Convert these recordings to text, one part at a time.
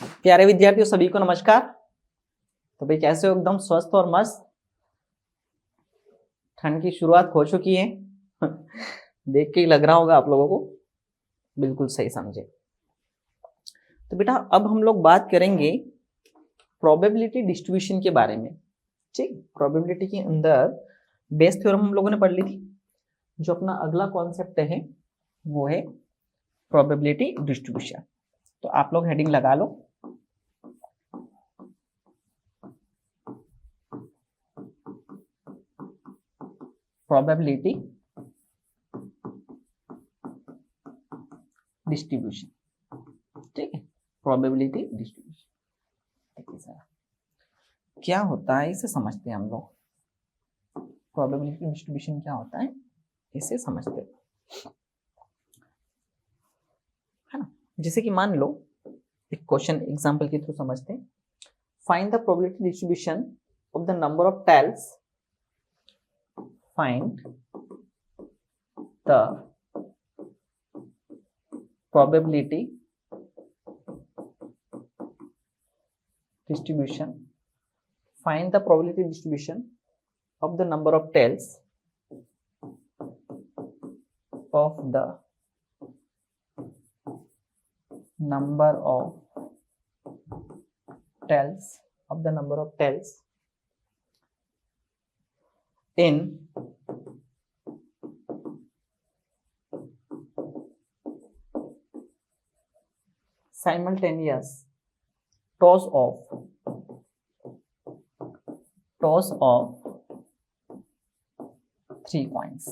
प्यारे विद्यार्थियों सभी को नमस्कार। तो भाई कैसे हो? एकदम स्वस्थ और मस्त। ठंड की शुरुआत हो चुकी है देख के ही लग रहा होगा आप लोगों को। बिल्कुल सही समझे। तो बेटा अब हम लोग बात करेंगे प्रोबेबिलिटी डिस्ट्रीब्यूशन के बारे में। ठीक, प्रोबेबिलिटी के अंदर बेस थ्योरम हम लोगों ने पढ़ ली थी। जो अपना अगला कॉन्सेप्ट है वो है प्रोबेबिलिटी डिस्ट्रीब्यूशन। तो आप लोग हेडिंग लगा लो, प्रोबेबिलिटी डिस्ट्रीब्यूशन। ठीक है, प्रोबेबिलिटी डिस्ट्रीब्यूशन। ठीक है सर, क्या होता है इसे समझते हैं हम लोग। प्रोबेबिलिटी डिस्ट्रीब्यूशन क्या होता है इसे समझते हैं, है ना। जैसे कि मान लो एक क्वेश्चन एग्जांपल के थ्रू समझते हैं। Find the probability distribution of the number of tails. Find the probability distribution. Find the probability distribution of the number of tails of the number of tails of the number of tails in simultaneous toss of 3 coins.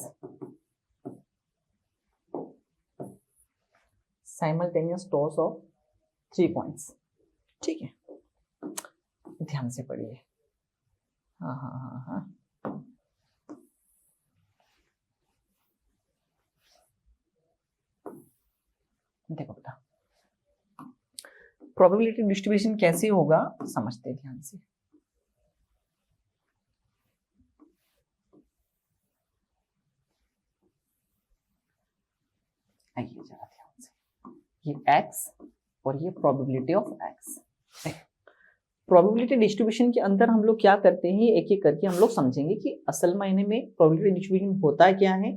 Simultaneous toss of 3 coins. ठीक है, ध्यान से पढ़िए। हाँ। देखो बेटा, probability distribution कैसे होगा समझते ध्यान से। आइए जरा ध्यान से, ये x और ये probability of x। Probability distribution के अंदर हम लोग क्या करते हैं, एक एक करके हम लोग समझेंगे कि असल मायने में प्रोबेबिलिटी डिस्ट्रीब्यूशन होता क्या है,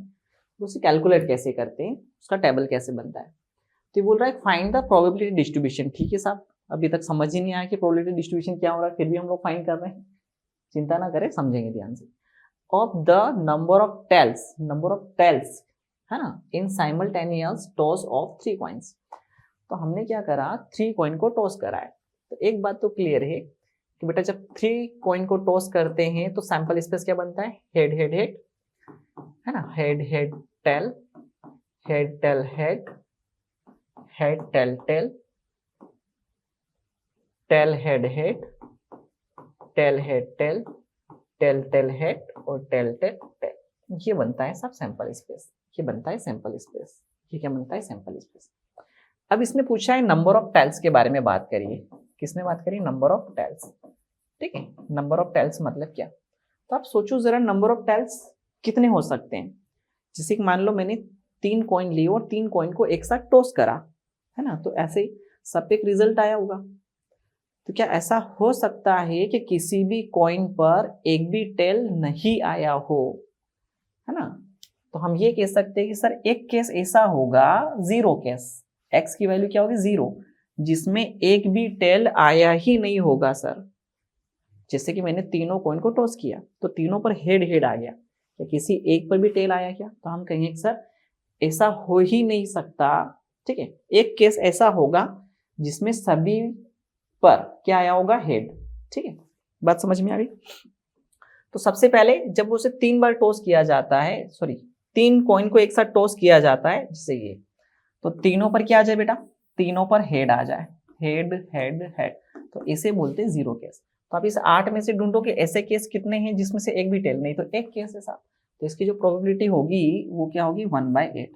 उसे कैलकुलेट कैसे करते हैं, उसका टेबल कैसे बनता है। तो ये बोल रहा है फाइंड द प्रोबेबिलिटी डिस्ट्रीब्यूशन। ठीक है साहब, अभी तक समझ ही नहीं आया कि प्रोबेबिलिटी डिस्ट्रीब्यूशन क्या हो रहा है, फिर भी हम लोग फाइंड कर रहे हैं। चिंता ना करें, समझेंगे ध्यान से। Of the number of tails, है ना, in simultaneous toss of 3 coins. तो हमने क्या करा, 3 कॉइन को टॉस करा है। तो एक बात तो क्लियर है कि बेटा जब 3 कॉइन को टॉस करते हैं तो सैंपल स्पेस क्या बनता है, हेड हेड हेड, है ना, head head tail, head tail head, head tail tail, tail head head, tail head tail, tail tail head और टेल टेल टेल। ये बनता है सब सैंपल स्पेस। ये बनता है सैंपल स्पेस। ये क्या बनता है, सैंपल स्पेस। अब इसने पूछा है नंबर ऑफ टेल्स के बारे में बात करिए। किसने बात करी, नंबर ऑफ टेल्स। ठीक है, नंबर ऑफ टेल्स मतलब क्या। तो आप सोचो जरा, नंबर ऑफ टेल्स कितने हो सकते हैं। जैसे कि मान लो मैंने 3 कॉइन लिए और 3 कॉइन को एक साथ टॉस करा, है ना, तो ऐसे ही सब पे एक रिजल्ट आया होगा। तो क्या ऐसा हो सकता है कि किसी भी कॉइन पर एक भी टेल नहीं आया हो, है ना। तो हम ये कह सकते हैं कि सर एक केस ऐसा होगा, 0 केस, x की वैल्यू क्या होगी 0, जिसमें एक भी टेल आया ही नहीं होगा सर। जैसे कि मैंने तीनों कॉइन को टॉस किया तो तीनों पर हेड हेड आ गया, क्या किसी एक पर भी टेल आया क्या, तो हम कहेंगे सर ऐसा हो ही नहीं सकता। ठीक है, एक केस ऐसा होगा जिसमें सभी पर क्या आया होगा, हेड। ठीक है, बात समझ में आ गई। तो सबसे पहले जब उसे 3 बार टॉस किया जाता है, 3 कॉइन को एक साथ टॉस किया जाता है जैसे ये, तो तीनों पर क्या आ जाए बेटा, तीनों पर हेड आ जाए, हेड हेड हेड, तो इसे बोलते हैं 0 केस। तो आप इस 8 में से ढूंढो कि ऐसे केस कितने हैं जिसमें से एक भी टेल नहीं, तो एक केस है साहब। तो इसकी जो प्रोबेबिलिटी होगी वो क्या होगी, 1/8,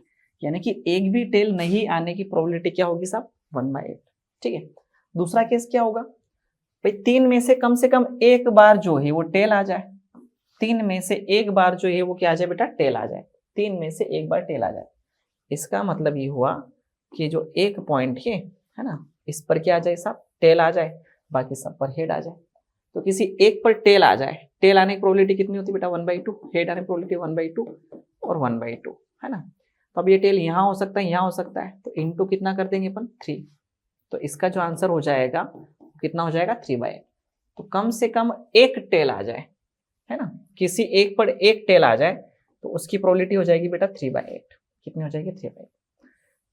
यानी कि एक भी टेल नहीं आने की प्रोबेबिलिटी क्या होगी साहब, 1/8। ठीक है, दूसरा केस क्या होगा भाई, 3 में से कम एक बार जो है वो टेल आ जाए। 3 में से एक बार जो है वो क्या आ जाए बेटा, टेल आ जाए। 3 में से एक बार टेल आ जाए, इसका मतलब ये हुआ कि जो एक पॉइंट है ना, इस पर क्या आ जाए साहब, टेल आ जाए, बाकी सब पर हेड आ जाए। तो किसी एक पर टेल आ जाए, टेल आने की प्रोबेबिलिटी कितनी होती है बेटा 1/2, हेड आने की प्रोबेबिलिटी 1/2 और 1/2 है ना। तो अब ये टेल यहाँ हो सकता है, यहाँ हो सकता है, तो इनटू कितना कर देंगे अपन 3। तो इसका जो आंसर हो जाएगा कितना हो जाएगा 3/8। तो कम से कम एक टेल आ जाए, है ना, किसी एक पर एक टेल आ जाए तो उसकी प्रोबेबिलिटी हो जाएगी बेटा 3/8। कितनी हो जाएगी 3/8।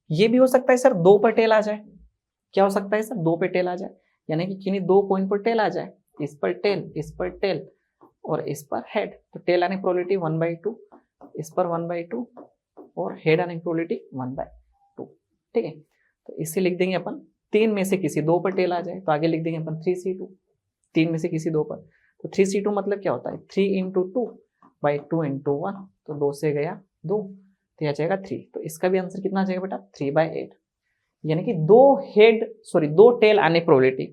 ये भी हो सकता है सर 2 पर टेल आ जाए। क्या हो सकता है सर 2 पे टेल आ जाए, यानी कि किन्हीं 2 पॉइंट पर टेल आ जाए, इस पर टेल, इस पर टेल और इस पर हेड। तो टेल आने की प्रोबेबिलिटी 1/2, इस पर 1/2 और हेड आने की प्रोबेबिलिटी 1/2। ठीक है, तो इसे लिख देंगे अपन 3 में से किसी 2 पर टेल आ जाए, तो आगे लिख देंगे अपन 3c2, 3 में से किसी 2 पर। तो 3c2 मतलब क्या होता है 3 × 2/2 × 1, तो 2 से गया 2, तो यह जाएगा 3। तो इसका भी आंसर कितना आ जाएगा बेटा 3/8, यानी कि 2 टेल आने प्रोबेबिलिटी।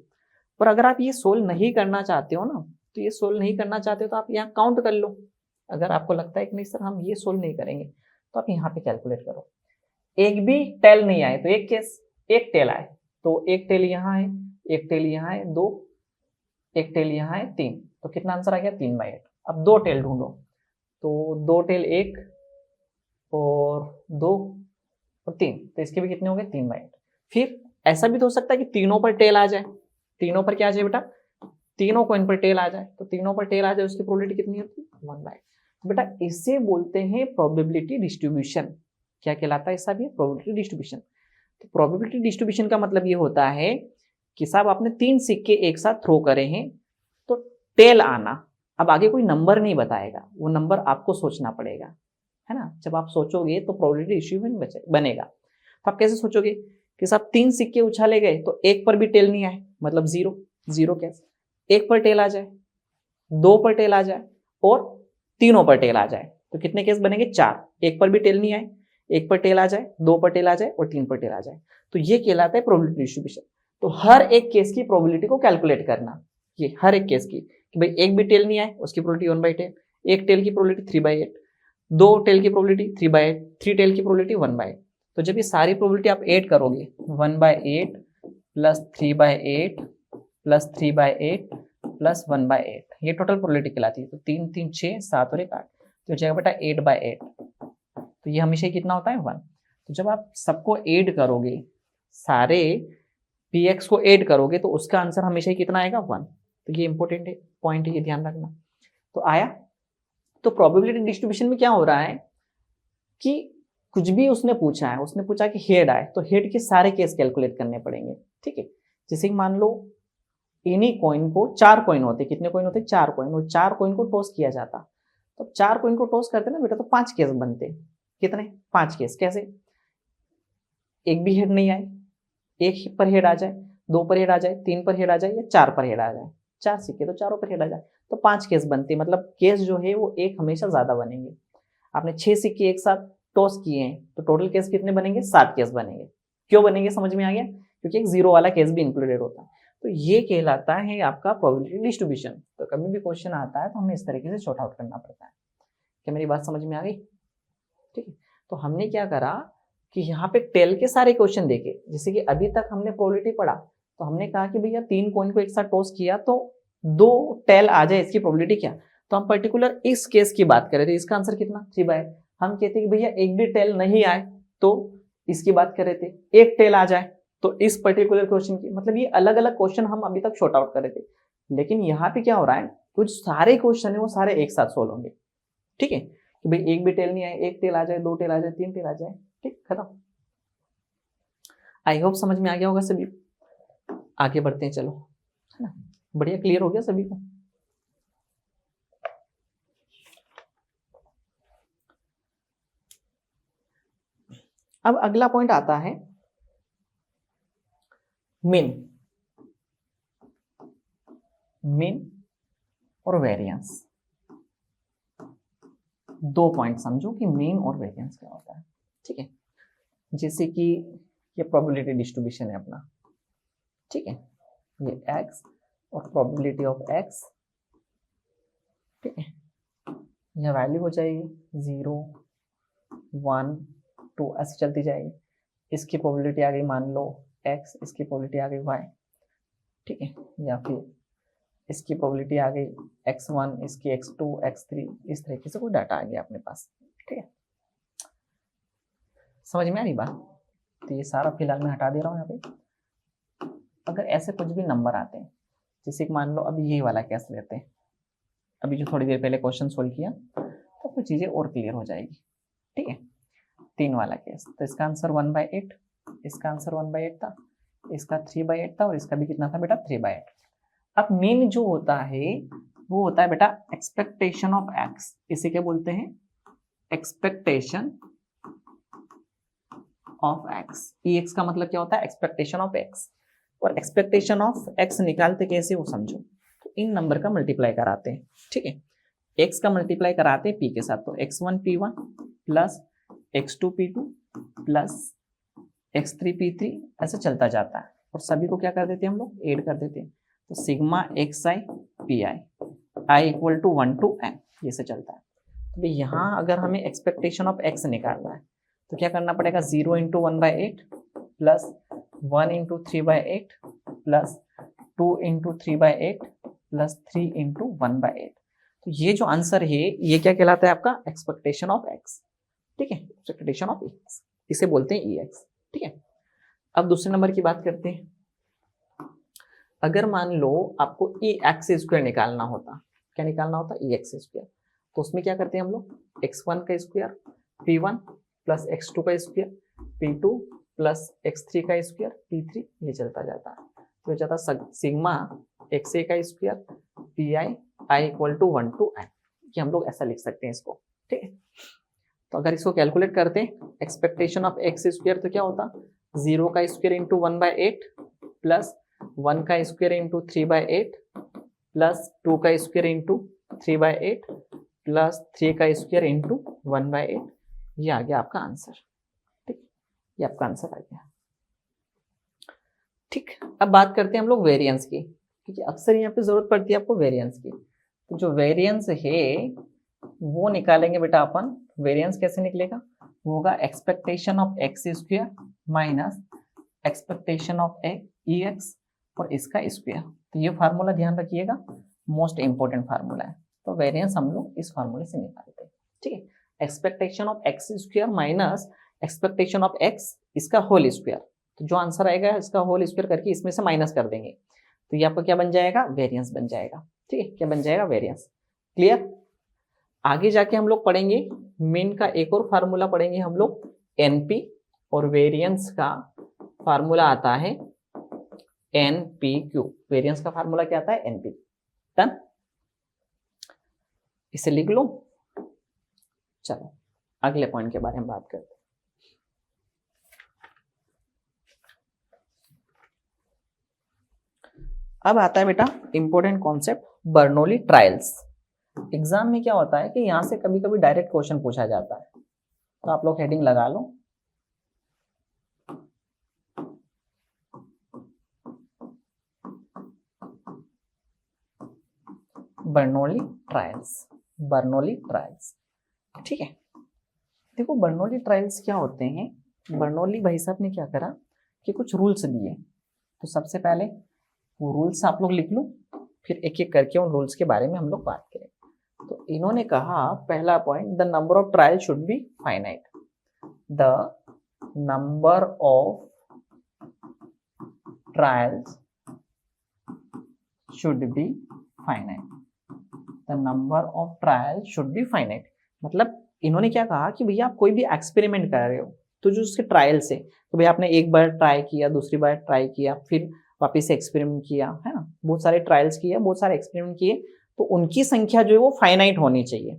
पर अगर आप ये सोल्व नहीं करना चाहते हो ना, तो ये सोल्व नहीं करना चाहते हो तो आप यहाँ काउंट कर लो। अगर आपको लगता है कि नहीं सर हम ये सोल्व नहीं करेंगे, तो आप यहाँ पे कैलकुलेट करो। एक भी टेल नहीं आए तो एक केस, एक टेल आए तो एक टेल यहाँ है, एक टेल यहाँ है 2, एक टेल यहाँ है 3, तो कितना आंसर आ गया 3/8। अब 2 टेल ढूंढो, तो 2 टेल 1 और 2 और 3, तो इसके भी कितने हो गए 3/8। फिर ऐसा भी तो हो सकता है कि तीनों पर टेल आ जाए, तीनों पर क्या आ जाए बेटा, तीनों कॉइन पर टेल आ जाए, तो तीनों पर टेल आ जाए उसकी प्रोबेबिलिटी कितनी होती है 1/8। बेटा इसे बोलते हैं प्रोबेबिलिटी डिस्ट्रीब्यूशन। क्या कहलाता है ऐसा भी, प्रोबेबिलिटी डिस्ट्रीब्यूशन। तो प्रोबेबिलिटी डिस्ट्रीब्यूशन का मतलब ये होता है कि साहब आपने 3 सिक्के एक साथ थ्रो करे हैं, तो टेल आना, अब आगे कोई नंबर नहीं बताएगा, वो नंबर आपको सोचना पड़ेगा, है ना। जब आप सोचोगे तो प्रोबेबिलिटी डिस्ट्रीब्यूशन बनेगा। तो आप कैसे सोचोगे कि साहब 3 सिक्के उछाले गए तो एक पर भी टेल नहीं आए, मतलब 0, 0 कैसे, एक पर टेल आ जाए, 2 पर टेल आ जाए और तीनों पर टेल आ जाए, तो कितने केस बनेंगे 4। एक पर भी टेल नहीं आए, एक पर टेल आ जाए, 2 पर टेल आ जाए और 3 पर टेल आ जाए, तो ये कहलाता है प्रोबेबिलिटी डिस्ट्रीब्यूशन। तो हर एक केस की प्रोबेबिलिटी को कैलकुलेट करना, ये हर एक केस की, कि भाई एक भी टेल नहीं आए उसकी प्रोबेबिलिटी 1/10, एक टेल की प्रोबेबिलिटी 3/8, 2 टेल की प्रोबेबिलिटी 3/8, 3 टेल की प्रोबेबिलिटी 1/8। तो जब ये सारी प्रोबेबिलिटी आप ऐड करोगे 1/8 प्लस 3/8 प्लस 3/8 प्लस 1/8, ये टोटल प्रोबेबिलिटी कहलाती है। तो 3 3 6 7 और 1 8, तो जाएगा बेटा 8/8। तो ये हमेशा कितना होता है 1। तो जब आप सबको ऐड करोगे, सारे px को ऐड करोगे, तो उसका आंसर हमेशा ही कितना आएगा 1। तो ये इंपॉर्टेंट है, पॉइंट है, ये ध्यान रखना। तो आया, तो प्रोबेबिलिटी डिस्ट्रीब्यूशन में क्या हो रहा है कि कुछ भी उसने पूछा है, उसने पूछा कि हेड आए, तो हेड के सारे केस कैलकुलेट करने पड़ेंगे। ठीक है, जैसे कि मान लो इन्हीं कॉइन को 4 कॉइन होते, कितने कॉइन होते 4 कॉइन, और 4 कॉइन को टॉस किया जाता, तो 4 कॉइन को टॉस करते ना बेटा, तो 5 केस बनते। कितने 5 केस, कैसे, एक भी हेड नहीं आए, एक पर हेड आ जाए, 2 पर हेड आ जाए, 3 पर हेड आ जाए या 4 पर हेड आ जाए, 4 सिक्के तो चारों पर हेड आ जाए, तो 5 केस बनते, मतलब केस जो है वो एक हमेशा ज्यादा बनेंगे। आपने 6 सिक्के एक साथ टॉस किए हैं, तो टोटल केस कितने बनेंगे 7 केस बनेंगे। क्यों बनेंगे समझ में आ गया, क्योंकि एक 0 वाला केस भी इंक्लूडेड होता है। तो ये कहलाता है आपका प्रोबेबिलिटी डिस्ट्रीब्यूशन। तो कभी भी क्वेश्चन आता है तो हमें इस तरीके से शॉर्ट आउट करना पड़ता है। क्या मेरी बात समझ में आ गई, ठीक है। तो हमने क्या करा कि यहाँ पे टेल के सारे क्वेश्चन देखे, जैसे कि अभी तक हमने प्रोबेबिलिटी पढ़ा, तो हमने कहा कि भैया 3 कॉइन को एक साथ टॉस किया तो 2 टेल आ जाए, इसकी प्रोबेबिलिटी क्या, तो हम पर्टिकुलर इस केस की बात कर रहे थे, इसका आंसर कितना 3/8। हम कहते कि भैया एक भी टेल नहीं आए, तो इसकी बात कर रहे थे, एक टेल आ जाए, तो इस पर्टिकुलर क्वेश्चन की, मतलब ये अलग अलग क्वेश्चन हम अभी तक शॉर्ट आउट कर रहे थे। लेकिन यहाँ पे क्या हो रहा है, कुछ सारे क्वेश्चन है वो सारे एक साथ सोल्व होंगे। ठीक है, कि भाई एक भी टेल नहीं आए, एक टेल आ जाए, 2 टेल आ जाए, 3 टेल आ जाए, ठीक, खत्म। आई होप समझ में आ गया होगा सभी। आगे बढ़ते हैं, चलो, है ना, बढ़िया क्लियर हो गया सभी को। अब अगला पॉइंट आता है मीन, मीन और वेरिएंस। 2 पॉइंट समझो कि मीन और वेरिएंस क्या होता है। ठीक है, जैसे कि ये प्रोबेबिलिटी डिस्ट्रीब्यूशन है अपना, ठीक है, ये x और प्रोबेबिलिटी ऑफ x, ठीक है, यह वैल्यू हो जाएगी 0 1 2 ऐसे चलती जाएगी। इसकी प्रोबेबिलिटी आ गई मान लो x, इसकी प्रोबेबिलिटी आ गई y, ठीक है, या फिर इसकी प्रोबेबिलिटी आ गई x1, इसकी x2, x3, इस तरीके से कोई डाटा आ गया अपने पास। ठीक है, समझ में आ रही बात? तो ये सारा फिलहाल मैं हटा दे रहा हूँ यहाँ पे। अगर ऐसे कुछ भी नंबर आते हैं, जैसे कि मान लो अभी ये वाला केस लेते हैं, अभी जो थोड़ी देर पहले क्वेश्चन सोल्व किया, तो कुछ चीजें और क्लियर हो जाएगी। ठीक है, 3 वाला केस, तो इसका आंसर 1/8, इसका आंसर 1/8 था, इसका 3/8 था, और इसका भी कितना था बेटा 3/8। अब मेन जो होता है वो होता है बेटा एक्सपेक्टेशन ऑफ एक्स। इसे क्या बोलते हैं? Expectation of x. एक्स का मतलब क्या होता है? Expectation of x. और एक्सपेक्टेशन ऑफ एक्स निकालते कैसे वो समझो, तो इन नंबर का मल्टीप्लाई कराते हैं। ठीक है, एक्स का मल्टीप्लाई कराते हैं पी के साथ, तो x1 p1 plus x2 p2 plus x3 p3 ऐसे चलता जाता है, और सभी को क्या कर देते हैं हम लोग? ऐड कर देते हैं। तो sigma xi pi i equal to 1 to n, ये से चलता है। तो यहाँ अगर हमें एक्सपेक्टेशन ऑफ x निकालना है तो क्या करना पड़ेगा? 0 into 1/8 plus 1 into 3/8 plus 2 into 3/8 plus 3 into 1/8। तो ये जो आंसर है ये क्या कहलाता है? आपका एक्सपेक्टेशन ऑफ एक्स। ठीक है, एक्सपेक्टेशन ऑफ एक्स, इसे बोलते हैं EX। ठीक है, अब दूसरे नंबर की बात करते हैं। अगर मान लो आपको EX² निकालना होता, क्या निकालना होता? EX²। तो उसमें क्या करते हैं हम लोग? x1 का स्क्वायर p1 प्लस x2 का स्क्वायर p2 प्लस x3 का स्क्वायर p3, ये चलता जाता है। तो जाता सिग्मा xa का square pi i equal to 1 to n, कि हम लोग ऐसा लिख सकते हैं इसको। ठीक है, तो अगर इसको कैलकुलेट करते हैं एक्सपेक्टेशन ऑफ x² तो क्या होता? 0 का स्क्वायर इंटू 1/8 प्लस 1 का स्क्वायर इंटू 3/8 प्लस 2 का स्क्वायर इंटू 3/8 प्लस 3 का स्क्वायर इंटू 1/8, ये आ गया आपका आंसर। ठीक, ये आपका आंसर आ गया। ठीक, अब बात करते हैं हम लोग वेरिएंस की, क्योंकि अक्सर यहाँ पे जरूरत पड़ती है आपको वेरिएंस की। तो जो वेरिएंस है वो निकालेंगे बेटा अपन। वेरिएंस कैसे निकलेगा? वो होगा expectation of x² minus expectation of EX और इसका स्क्वायर। तो ये फार्मूला ध्यान रखिएगा, मोस्ट इंपोर्टेंट फार्मूला है। तो वेरिएंस हम लोग इस फार्मूले से निकालते हैं। ठीक है, expectation of x² minus expectation of x, इसका होल स्क्वायर। तो जो आंसर आएगा इसका होल स्क्वायर करके इसमें से माइनस कर देंगे, तो ये आपका क्या बन जाएगा? वेरिएंस बन जाएगा। ठीक है, क्या बन जाएगा? वेरिएंस। क्लियर? आगे जाके हम लोग पढ़ेंगे मीन का एक और फार्मूला पढ़ेंगे हम लोग, NP, और वेरिएंस का फार्मूला आता है NPQ। वेरिएंस का फार्मूला क्या आता है? NP। डन, इसे लिख लो। चलो अगले पॉइंट के बारे में बात करते हैं। अब आता है बेटा important concept, Bernoulli trials. Exam में क्या होता है कि यहां से कभी कभी डायरेक्ट क्वेश्चन पूछा जाता है, तो आप लोग हेडिंग लगा लो, बर्नौली ट्रायल्स। बर्नौली ट्रायल्स, ठीक है। देखो बर्नौली ट्रायल्स क्या होते हैं। बर्नौली भाई साहब ने क्या करा कि कुछ रूल्स दिए, तो सबसे पहले वो रूल्स आप लोग लिख लो, फिर एक एक करके उन रूल्स के बारे में हम लोग बात करें। तो इन्होंने कहा पहला point, the number of trial should be finite. The number of trials should be finite. The number of trial should be finite मतलब इन्होंने क्या कहा कि भैया आप कोई भी एक्सपेरिमेंट कर रहे हो तो जो उसके ट्रायल्स है, तो भैया आपने एक बार ट्राई किया, दूसरी बार ट्राई किया, फिर वापस से एक्सपेरिमेंट किया, है ना, बहुत सारे ट्रायल्स किए, बहुत सारे एक्सपेरिमेंट किए, तो उनकी संख्या जो है वो फाइनाइट होनी चाहिए।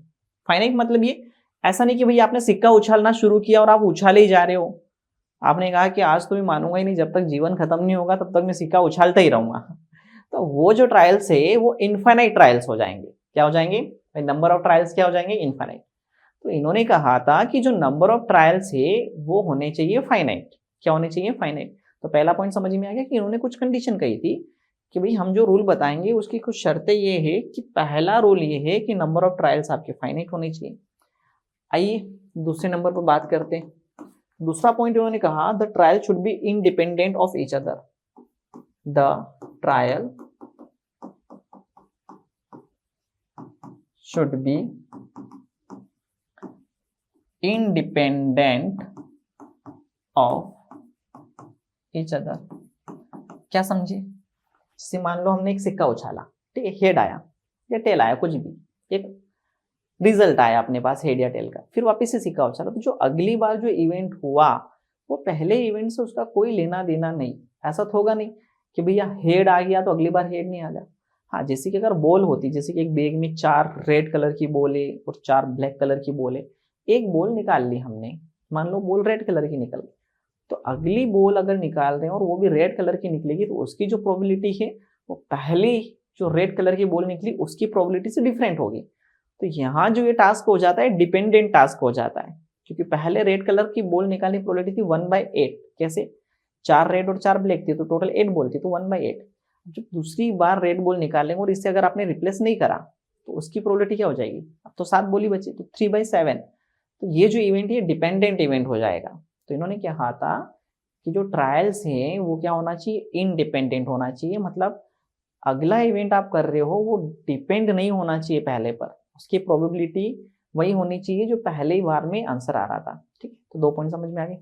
फाइनाइट मतलब ये ऐसा नहीं कि भैया आपने सिक्का उछालना शुरू किया और आप उछाले ही जा रहे हो। आपने कहा कि आज तो मैं मानूंगा ही नहीं, जब तक जीवन खत्म नहीं होगा तब तक मैं सिक्का उछालता ही रहूंगा। तो वो जो ट्रायल्स है वो इनफाइनाइट ट्रायल्स हो जाएंगे। क्या हो जाएंगे? नंबर ऑफ ट्रायल्स क्या हो जाएंगे? इनफाइनाइट। तो इन्होंने कहा था कि जो नंबर ऑफ ट्रायल्स है वो होने चाहिए फाइनाइट। क्या होने चाहिए? फाइनाइट। तो पहला पॉइंट समझ में आ गया कि इन्होंने कुछ कंडीशन कही थी कि भाई हम जो रूल बताएंगे उसकी कुछ शर्तें ये है कि पहला रूल ये है कि नंबर ऑफ ट्रायल्स आपके फाइनाइट होने चाहिए। आइए दूसरे नंबर पर बात करते हैं। दूसरा पॉइंट इन्होंने कहा the trial should be independent of each other. the trial should be independent of each other। क्या समझे? जैसे मान लो हमने एक सिक्का उछाला, ठीक है, हेड आया या टेल आया, कुछ भी एक रिजल्ट आया अपने पास हेड या टेल का, फिर वापस से सिक्का उछाला, तो जो अगली बार जो इवेंट हुआ वो पहले इवेंट से उसका कोई लेना देना नहीं। ऐसा तो होगा नहीं कि भैया हेड आ गया तो अगली बार हेड नहीं आ गया। हाँ, जैसे कि अगर बॉल होती, जैसे कि एक बैग में 4 रेड कलर की बॉल है और 4 ब्लैक कलर की बॉल है, एक बॉल निकाल ली हमने, मान लो बॉल रेड कलर की निकल गई, तो अगली बॉल अगर निकाल रहे हैं और वो भी रेड कलर की निकलेगी तो उसकी जो प्रोबेबिलिटी है वो पहली जो रेड कलर की बॉल निकली उसकी प्रोबेबिलिटी से डिफरेंट होगी। तो यहाँ जो ये टास्क हो जाता है डिपेंडेंट टास्क हो जाता है, क्योंकि पहले रेड कलर की बॉल निकालने की प्रोबेबिलिटी थी 1/8। कैसे? 4 रेड और 4 ब्लैक थी तो टोटल 8 बॉल थी, तो 1/8। जब दूसरी बार रेड बॉल निकालेंगे और इससे अगर आपने रिप्लेस नहीं करा तो उसकी प्रोबेबिलिटी क्या हो जाएगी? अब तो 7 बॉल ही बची, तो 3/7। तो ये जो इवेंट है डिपेंडेंट इवेंट हो जाएगा। तो इन्होंने क्या कहा था कि जो ट्रायल्स हैं वो क्या होना चाहिए? इंडिपेंडेंट होना चाहिए। मतलब अगला इवेंट आप कर रहे हो वो डिपेंड नहीं होना चाहिए पहले पर, उसकी प्रोबेबिलिटी वही होनी चाहिए जो पहले ही बार में आंसर आ रहा था। ठीक है, तो 2 पॉइंट समझ में आ गए।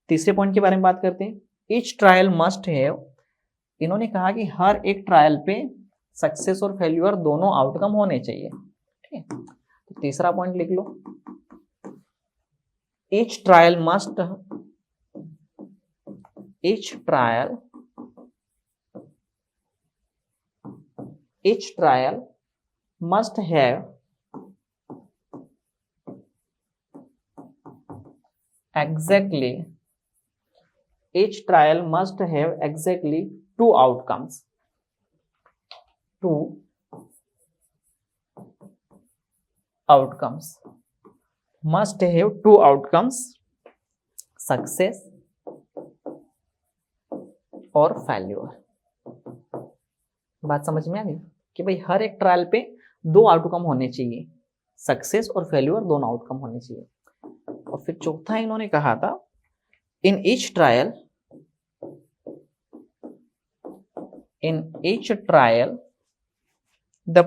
तीसरे पॉइंट के बारे में बात करते हैं। ईच ट्रायल मस्ट हैव, इन्होंने कहा कि हर एक ट्रायल पे सक्सेस और फेल्यूर दोनों आउटकम होने चाहिए। ठीक है, तो तीसरा पॉइंट लिख लो, each trial must, each trial must have exactly, each trial must have exactly 2 outcomes, 2 outcomes, must have 2 outcomes, success और फेल्यूर। बात समझ में आ गई कि भाई हर एक ट्रायल पे 2 आउटकम होने चाहिए, सक्सेस और फेल्यूर दोनों आउटकम होने चाहिए। और फिर चौथा इन्होंने कहा था, in each trial the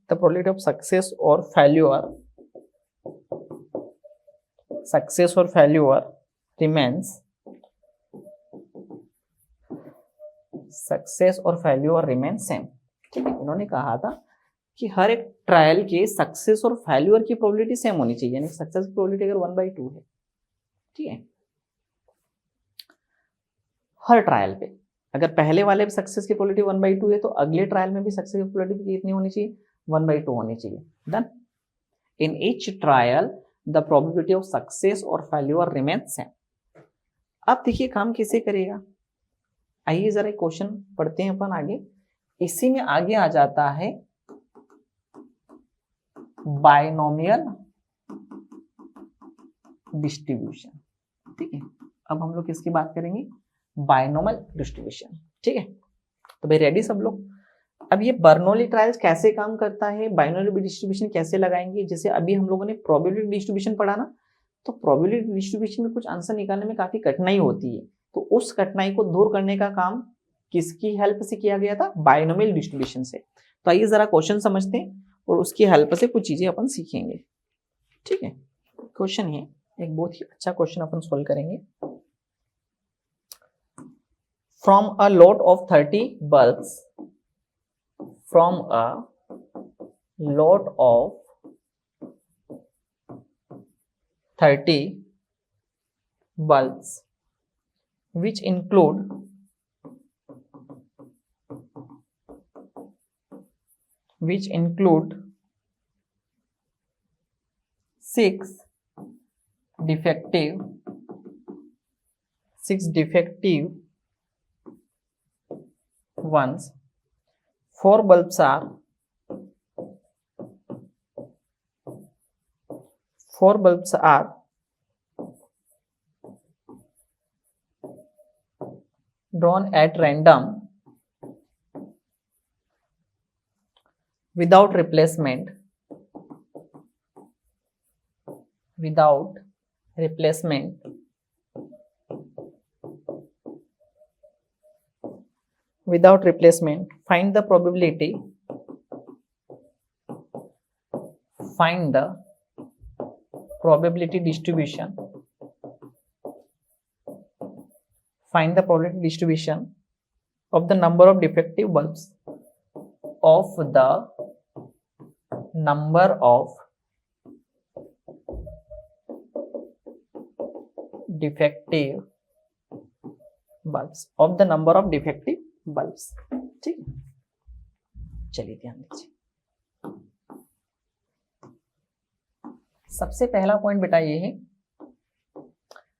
probability of success or failure remains same। ठीक है, इन्होंने कहा था कि हर एक ट्रायल के सक्सेस और फेल्यूर की प्रोबेबिलिटी सेम होनी चाहिए, यानी सक्सेस की प्रोबेबिलिटी अगर 1/2 है, ठीक है, हर ट्रायल पे अगर पहले वाले सक्सेस की प्रोबेबिलिटी 1/2 है तो अगले ट्रायल में भी सक्सेस की प्रोबेबिलिटी कितनी होनी चाहिए? 1/2 होनी चाहिए। Done. In each trial the probability of success और फेल्यूर रिमेन्स सेम। अब देखिए काम कैसे करेगा, आइए जरा एक क्वेश्चन पढ़ते हैं अपन आगे। इसी में आगे आ जाता है बायनोमियल डिस्ट्रीब्यूशन। ठीक है, अब हम लोग किसकी बात करेंगे? Binomial distribution. ठीक है, तो भाई रेडी सब लोग? अब ये बर्नौली ट्रायल्स कैसे काम करता है, बायनोमियल डिस्ट्रीब्यूशन कैसे लगाएंगे? जैसे अभी हम लोगों ने प्रोबेबिलिटी डिस्ट्रीब्यूशन पढ़ा ना, तो प्रोबेबिलिटी डिस्ट्रीब्यूशन में कुछ आंसर निकालने में काफी कठिनाई होती है, तो उस कठिनाई को दूर करने का काम किसकी हेल्प से किया गया था? बायनोमियल डिस्ट्रीब्यूशन से। तो आइए जरा क्वेश्चन समझते हैं और उसकी हेल्प से कुछ चीजें अपन सीखेंगे। ठीक है, क्वेश्चन है एक बहुत ही अच्छा क्वेश्चन अपन सोल्व करेंगे। From a lot of 30 bulbs, from a lot of 30 bulbs, which include 6 defective ones, 4 bulbs are drawn at random without replacement, without replacement, find the probability, distribution, of the number of defective bulbs, ठीक है। चलिए ध्यान दीजिए, सबसे पहला point बेटा ये है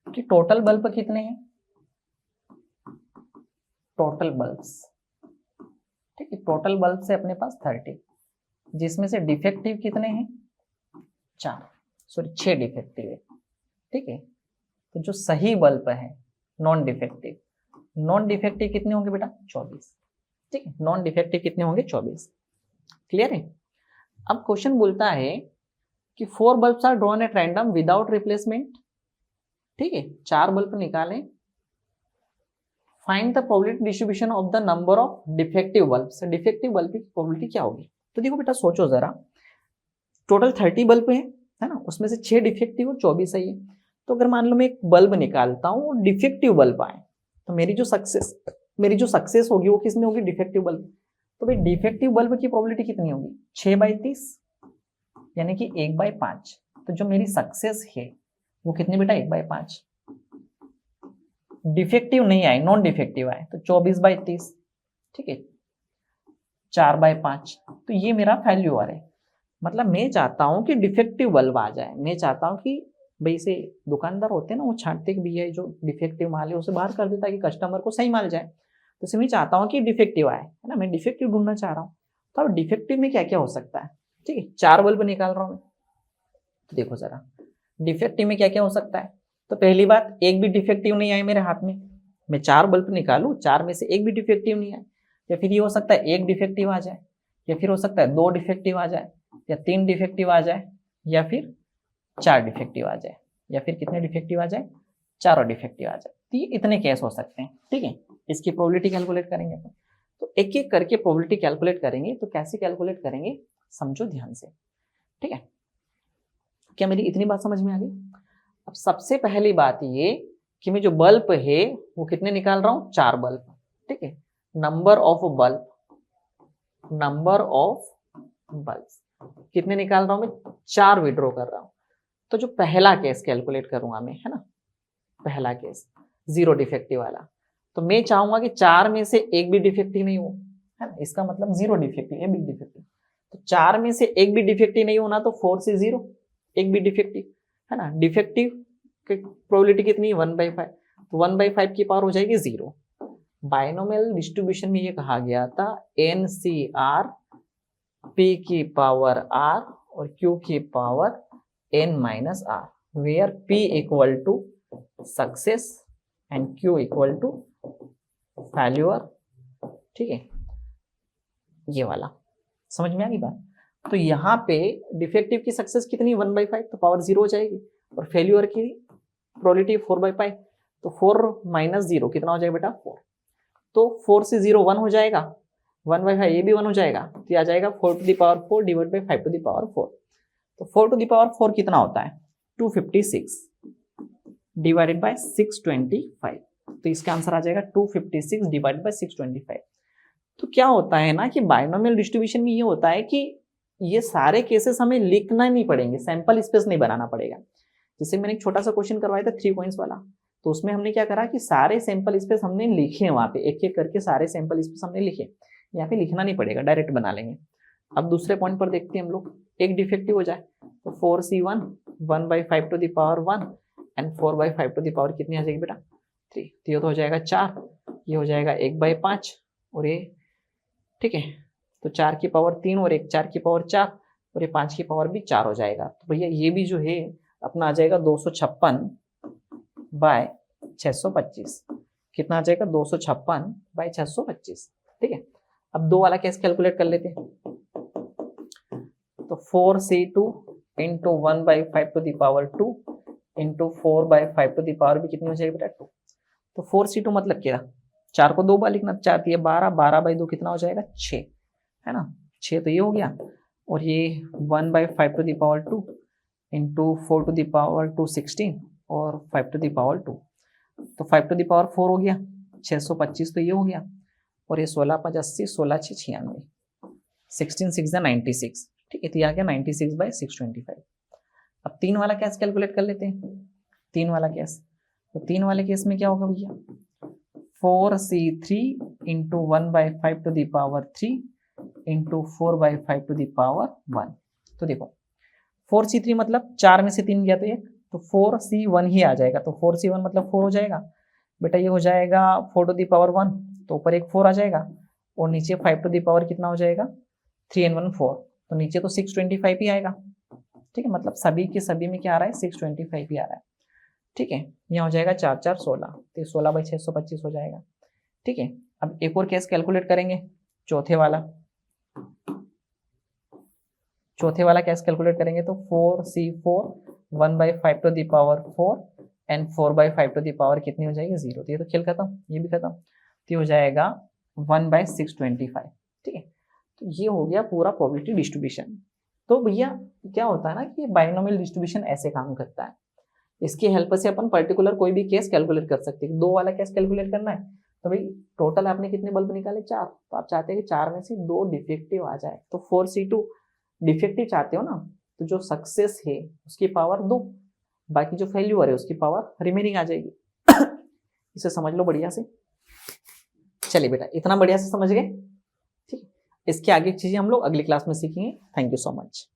कि टोटल बल्ब कितने हैं, टोटल बल्ब्स, ठीक है। टोटल बल्ब से अपने पास 30, जिसमें से डिफेक्टिव कितने हैं, 6 डिफेक्टिव है, ठीक है। तो जो सही बल्ब है नॉन डिफेक्टिव कितने होंगे बेटा, 24, ठीक है। नॉन डिफेक्टिव कितने होंगे, 24, क्लियर है। अब क्वेश्चन बोलता है कि 4 bulbs are drawn at random without replacement, ठीक है। 4 बल्ब निकालें, find the probability distribution of the number of defective bulbs, defective bulb की प्रोबेबिलिटी क्या होगी। तो देखो बेटा सोचो जरा, टोटल 30 बल्ब है ना, उसमें से 6 डिफेक्टिव और 24 सही है। तो अगर मान लो मैं एक बल्ब निकालता हूँ डिफेक्टिव बल्ब आए, तो मेरी जो सक्सेस होगी वो किसमें होगी, डिफेक्टिव बल्ब। तो भाई डिफेक्टिव बल्ब की प्रोबेबिलिटी कितनी होगी, 6/30, यानी कि 1/5। तो जो मेरी सक्सेस है वो कितनी बेटा, 1/5। डिफेक्टिव नहीं आए, नॉन डिफेक्टिव आए, तो 24/30, ठीक है, 4/5। तो ये मेरा फेल्यूर है, मतलब मैं चाहता हूं कि डिफेक्टिव बल्ब आ जाए। मैं चाहता हूं कि भाई से दुकानदार होते हैं ना, वो छांटते भी है, जो डिफेक्टिव माल है उसे बाहर कर देता है कि कस्टमर को सही माल जाए। तो इसे मैं चाहता हूं कि डिफेक्टिव आए, है ना, मैं डिफेक्टिव ढूंढना चाह रहा हूँ। तो अब डिफेक्टिव में क्या क्या हो सकता है, ठीक है, 4 बल्ब निकाल रहा हूं मैं। तो देखो जरा डिफेक्टिव में क्या क्या हो सकता है। तो पहली बात, एक भी डिफेक्टिव नहीं आए मेरे हाथ में, मैं 4 बल्ब निकालू, 4 में से एक भी डिफेक्टिव नहीं आए, या फिर ये हो सकता है 1 डिफेक्टिव आ जाए, या फिर हो सकता है 2 डिफेक्टिव आ जाए, या 3 डिफेक्टिव आ जाए, या फिर 4 डिफेक्टिव आ जाए, या फिर कितने डिफेक्टिव आ जाए, 4 डिफेक्टिव आ जाए। तो ये इतने केस हो सकते हैं, ठीक है। इसकी प्रोबेबिलिटी कैलकुलेट करेंगे अपन, तो एक एक करके प्रोबेबिलिटी कैलकुलेट करेंगे। तो कैसे कैलकुलेट करेंगे समझो ध्यान से, ठीक है। क्या मेरी इतनी बात समझ में आ गई। अब सबसे पहली बात ये कि मैं जो बल्ब है वो कितने निकाल रहा हूं, 4 बल्ब, ठीक है। नंबर ऑफ बल्ब कितने निकाल रहा हूं मैं, 4 विड्रॉ कर रहा हूं। तो जो पहला केस कैलकुलेट करूंगा मैं, है ना, पहला केस 0 डिफेक्टिव वाला, तो मैं चाहूंगा कि 4 में से एक भी डिफेक्टिव नहीं हो, है ना, इसका मतलब 0 डिफेक्टिव है, बिग डिफेक्टिव। तो 4 में से एक भी डिफेक्टिव नहीं होना, तो 4 से 0, एक भी डिफेक्टिव, है ना। डिफेक्टिव की प्रोबेबिलिटी कितनी है, 1/5, तो 1/5 की पावर हो जाएगी 0। बाइनोमियल डिस्ट्रीब्यूशन में ये कहा गया था NCR P की पावर R और Q की power N-R, where P equal to success and Q equal to failure, ठीक है। ये वाला समझ में आ गई बात। तो यहाँ पे डिफेक्टिव की सक्सेस कितनी, 1/5, तो पावर 0 हो जाएगी, और फेल्यूर की प्रोबेबिलिटी 4/5, तो 4 - 0 कितना हो जाएगा बेटा, 4। तो 4 से 0 1 हो जाएगा, 1/5 ये भी 1 हो जाएगा, तो आ जाएगा 4⁴ डिवाइड बाई 5⁴। तो 4⁴ कितना होता है, 256 डिवाइडेड बाय 625। तो इसका आंसर आ जाएगा 256 डिवाइडेड बाय 625। तो क्या होता है ना कि बाइनोमियल डिस्ट्रीब्यूशन में ये होता है कि ये सारे केसेस हमें लिखना नहीं पड़ेंगे, सैंपल स्पेस नहीं बनाना पड़ेगा। जैसे मैंने एक छोटा सा क्वेश्चन करवाया था 3 कॉइंस वाला, तो उसमें हमने क्या करा कि सारे सैंपल स्पेस हमने लिखे, वहां पे एक एक करके सारे सैंपल स्पेस हमने लिखे। यहाँ पे लिखना नहीं पड़ेगा, डायरेक्ट बना लेंगे। अब दूसरे पॉइंट पर देखते हैं हम लोग, एक डिफेक्टिव हो जाए, तो 4C1 1/5 एंड 4/5 कितनी आ जाएगी बेटा, 3। तो ये तो हो जाएगा 4, ये हो जाएगा 1/5, और ये, ठीक है, तो 4 की पावर 3 और 1 4 की पावर 4, और ये 5 की पावर भी 4 हो जाएगा। तो भैया ये भी जो है अपना आ जाएगा 256/625, कितना आ जाएगा 256/625, ठीक है। अब 2 वाला कैसे कैलकुलेट कर लेते हैं। तो 4c2 इंटू 1/5 इंटू 4/5 भी कितनी हो जाएगी बेटा 2। तो 4c2 मतलब क्या, 4 को 2 बार लिखना, 4 दिए 12, 12/2 कितना हो जाएगा 6, है ना, 6 तो ये हो गया। और ये 1/5 इंटू 4 16 और 5 तो 5 हो गया 625, तो ये हो गया। और ये 16 5 80, 16 6 96, 16 6 96, ठीक है, तो ये आ गया 96/625। अब 3 वाला केस कैलकुलेट कर लेते हैं। 3 वाला केस, तो 3 वाले केस में क्या होगा भैया, 4c3 इंटू 1/5 इंटू 4/5 तो देखो 4c3 मतलब 4 में से 3 गया तो 1, तो 4c1 ही आ जाएगा। तो 4c1 मतलब 4 हो जाएगा बेटा, ये हो जाएगा 4 तो ऊपर एक 4 आ जाएगा और नीचे 5 कितना हो जाएगा 3 and 1 4, तो नीचे तो 625 ही आएगा, ठीक है, मतलब सभी के सभी में क्या आ रहा है 625 ही आ रहा है, ठीक है। यहाँ हो जाएगा 4 4 16, तो 16/625 हो जाएगा, ठीक है। अब एक और केस कैलकुलेट करेंगे, चौथे वाला केस कैलकुलेट करेंगे तो 4c4 1/5 एंड 4/5 कितनी हो जाएगी 0, तो ये तो खेल खत्म, ये भी खत्म, तो ये हो जाएगा 1/625, ठीक है। तो ये हो गया पूरा प्रोबेबिलिटी डिस्ट्रीब्यूशन। तो भैया क्या होता है ना कि बाइनोमियल डिस्ट्रीब्यूशन ऐसे काम करता है, इसकी हेल्प से अपन पर्टिकुलर कोई भी केस कैलकुलेट कर सकते हैं। 2 वाला केस कैलकुलेट करना है तो भाई टोटल आपने कितने बल्ब निकाले 4, तो आप चाहते हैं कि 4 में से 2 डिफेक्टिव आ जाए, तो 4c2 डिफेक्टिव चाहते हो ना, तो जो सक्सेस है उसकी पावर 2, बाकी जो फेल्यूर है उसकी पावर रिमेनिंग आ जाएगी। इसे समझ लो बढ़िया से। चलिए बेटा इतना बढ़िया से समझ गए, ठीक है। इसके आगे की चीजें हम लोग अगली क्लास में सीखेंगे। Thank you so much.